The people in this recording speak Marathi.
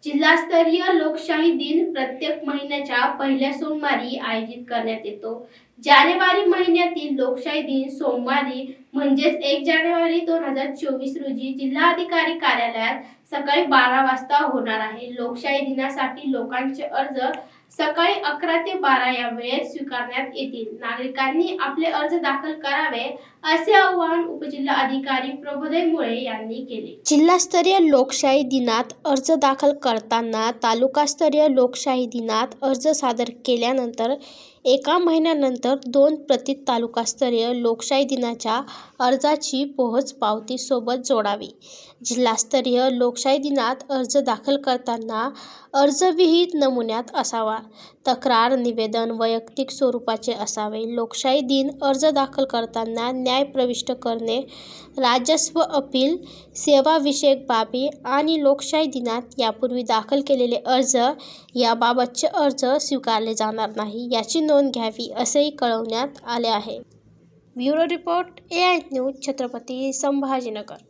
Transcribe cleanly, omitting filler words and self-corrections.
जिल्हास्तरीय लोकशाही दिन प्रत्येक महिन्याच्या पहिल्या सोमवारी आयोजित करण्यात येतो। जानेवारी महिन्यातील लोकशाही दिन सोमवारी म्हणजेच 1 जानेवारी 2024 रोजी जिल्हाधिकारी कार्यालयात सकाळी 12 वाजता होणार आहे। लोकशाही दिनासाठी लोकांचे अर्ज सकाळी 11 ते 12 या वेळेत स्वीकारण्यात येतील। नागरिकांनी आपले अर्ज दाखल करावे असे आवाहन उपजिल्हाधिकारी प्रभोदय मुळे यांनी केले। जिल्हास्तरीय लोकशाही दिनात अर्ज दाखल करताना तालुकास्तरीय लोकशाही दिनात अर्ज सादर केल्यानंतर 1 महिन्यानंतर 2 प्रती तालुकास्तरीय लोकशाही दिनाच्या अर्जाची पोहोच पावती सोबत जोडावी। जिल्हास्तरीय लोकशाही दिनात अर्ज दाखल करताना अर्ज विहित नमुन्यात असावा। तक्रार निवेदन वैयक्तिक स्वरूपाचे असावे। लोकशाही दिन अर्ज दाखल करताना न्याय प्रविष्ट करणे, राजस्व अपील, सेवाविषयक बाबी आणि लोकशाही दिनात यापूर्वी दाखल केलेले अर्ज याबाबतचे अर्ज स्वीकारले जाणार नाही याची नोंद घ्यावी असेही कळवण्यात आले आहे। Bureau report AI news Chhatrapati Sambhajinagar.